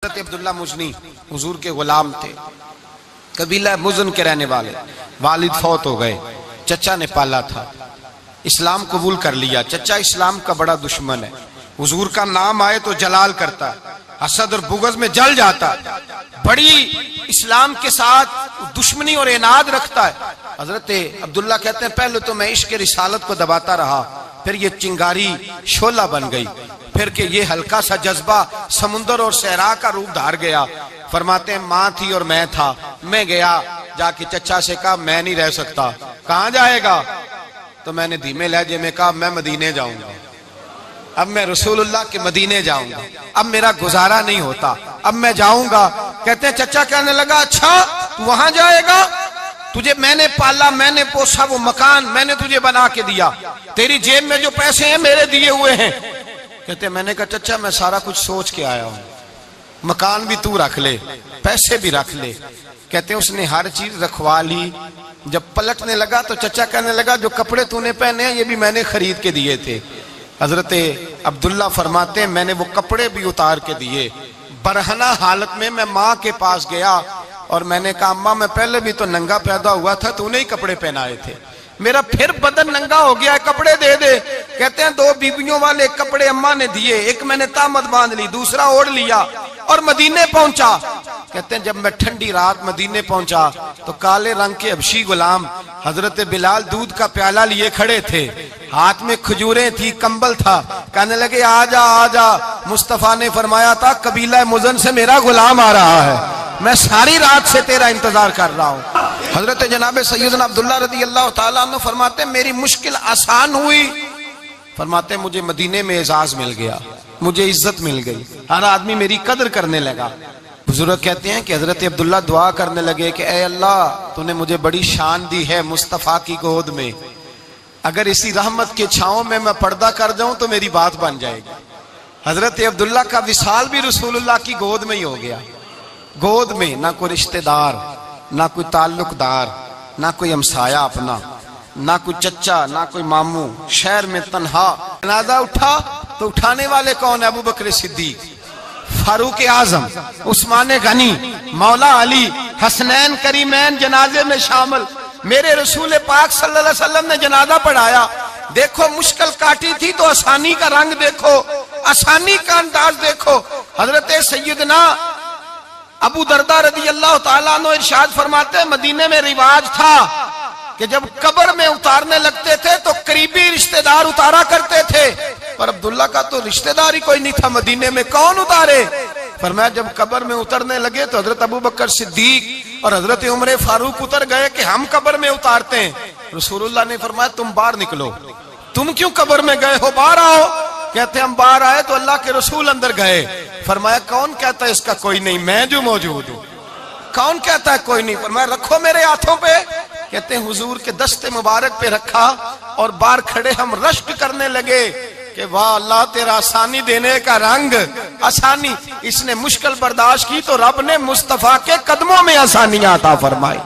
حضرت عبداللہ مزنی حضور کے غلام تھے، قبیلہ مزن کے رہنے والے، والد فوت ہو گئے، چچا نے پالا تھا، اسلام قبول کر لیا۔ چچا اسلام کا بڑا دشمن ہے، حضور کا نام آئے تو جلال کرتا ہے، حسد اور بغض میں جل جاتا ہے، بڑی اسلام کے ساتھ دشمنی اور عناد رکھتا ہے۔ حضرت عبداللہ کہتے ہیں پہلے تو میں عشق رسالت کو دباتا رہا، پھر یہ چنگاری شعلہ بن گئی، پھر کہ یہ ہلکا سا جذبہ سمندر اور صحرا کا روپ دھار گیا۔ فرماتے ہیں ماں تھی اور میں تھا، میں گیا جا کے چچا سے کہا میں نہیں رہ سکتا۔ کہاں جائے گا؟ تو میں نے دھیمے لہجے میں کہا میں مدینے جاؤں گا، اب میں رسول اللہ کے مدینے جاؤں گا، اب میرا گزارا نہیں ہوتا، اب میں جاؤں گا۔ کہتے ہیں چچا کہنے لگا اچھا تو وہاں جائے گا؟ تجھے میں نے پالا، میں نے پوسا، وہ مکان میں نے تجھے بنا کے دیا، تیری جیب میں جو پیسے ہیں میرے دیے ہوئے ہیں۔ کہتے ہیں میں نے کہا چچا میں سارا کچھ سوچ کے آیا ہوں، مکان بھی تو رکھ لے، پیسے بھی رکھ لے۔ کہتے ہیں اس نے ہر چیز رکھوا لی۔ جب پلٹنے لگا تو چچا کہنے لگا جو کپڑے تو نے پہنے ہیں یہ بھی میں نے خرید کے دیے تھے۔ حضرت عبداللہ فرماتے ہیں میں نے وہ کپڑے بھی اتار کے دیے، برہنہ حالت میں میں ماں کے پاس گیا اور میں نے کہا اماں میں پہلے بھی تو ننگا پیدا ہوا تھا، تو نے ہی کپڑے پہنائے تھے، میرا پھر بدن ننگا ہو گیا ہے، کپڑے دے دے۔ کہتے ہیں 2 بیویوں والے کپڑے اماں نے دیے، ایک میں نے تامت باندھ لی، دوسرا اوڑھ لیا اور مدینے پہنچا۔ کہتے ہیں جب میں ٹھنڈی رات مدینے پہنچا تو کالے رنگ کے حبشی غلام حضرت بلال دودھ کا پیالہ لیے کھڑے تھے، ہاتھ میں کھجوریں تھی، کمبل تھا، کہنے لگے آجا آجا۔ مصطفیٰ نے فرمایا تھا قبیلہ مزن سے میرا غلام آ رہا ہے، میں ساری رات سے تیرا انتظار کر رہا ہوں۔ حضرت جناب سیدنا عبداللہ رضی اللہ تعالیٰ عنہ فرماتے ہیں میری مشکل آسان ہوئی، فرماتے ہیں مجھے مدینے میں اعزاز مل گیا، مجھے عزت مل گئی، ہر آدمی میری قدر کرنے لگا۔ بزرگ کہتے ہیں کہ حضرت عبداللہ دعا کرنے لگے کہ اے اللہ تو نے مجھے بڑی شان دی ہے مصطفیٰ کی گود میں، اگر اسی رحمت کے چھاؤں میں پردہ کر جاؤں تو میری بات بن جائے گی۔ حضرت عبداللہ کا وصال بھی رسول اللہ کی گود میں ہی ہو گیا، گود میں، نہ کوئی رشتہ دار، نہ کوئی تعلق دار، نہ کوئی ہمسایہ اپنا، نہ کوئی چچا، نہ کوئی ماموں، شہر میں تنہا۔ جنازہ اٹھا تو اٹھانے والے کون؟ ابو بکر صدیق، فاروق اعظم، عثمان غنی، مولا علی، حسنین کریمین جنازے میں شامل۔ میرے رسول پاک صلی اللہ علیہ وسلم نے جنازہ پڑھایا، دیکھو مشکل کاٹی تھی تو آسانی کا رنگ دیکھو، آسانی کا انداز دیکھو۔ حضرت سیدنا ابو دردہ رضی اللہ تعالیٰ عنہ ارشاد فرماتے ہیں مدینے میں رواج تھا کہ جب قبر میں اتارنے لگتے تھے تو قریبی رشتہ دار اتارا کرتے تھے، پر عبداللہ کا تو رشتہ دار ہی کوئی نہیں تھا مدینے میں، کون اتارے؟ فرمایا جب قبر میں اترنے لگے تو حضرت ابو بکر صدیق اور حضرت عمر فاروق اتر گئے کہ ہم قبر میں اتارتے ہیں۔ رسول اللہ نے فرمایا تم باہر نکلو، تم کیوں قبر میں گئے ہو، باہر آؤ۔ کہتے ہیں ہم باہر آئے تو اللہ کے رسول اندر گئے، فرمایا کون کہتا ہے اس کا کوئی نہیں، میں جو موجود ہوں، کون کہتا ہے کوئی نہیں؟ فرمایا رکھو میرے ہاتھوں پہ۔ کہتے ہیں حضور کے دست مبارک پہ رکھا اور باہر کھڑے ہم رشک کرنے لگے کہ واہ اللہ تیرا آسانی دینے کا رنگ، آسانی۔ اس نے مشکل برداشت کی تو رب نے مصطفیٰ کے قدموں میں آسانیاں عطا فرمائی۔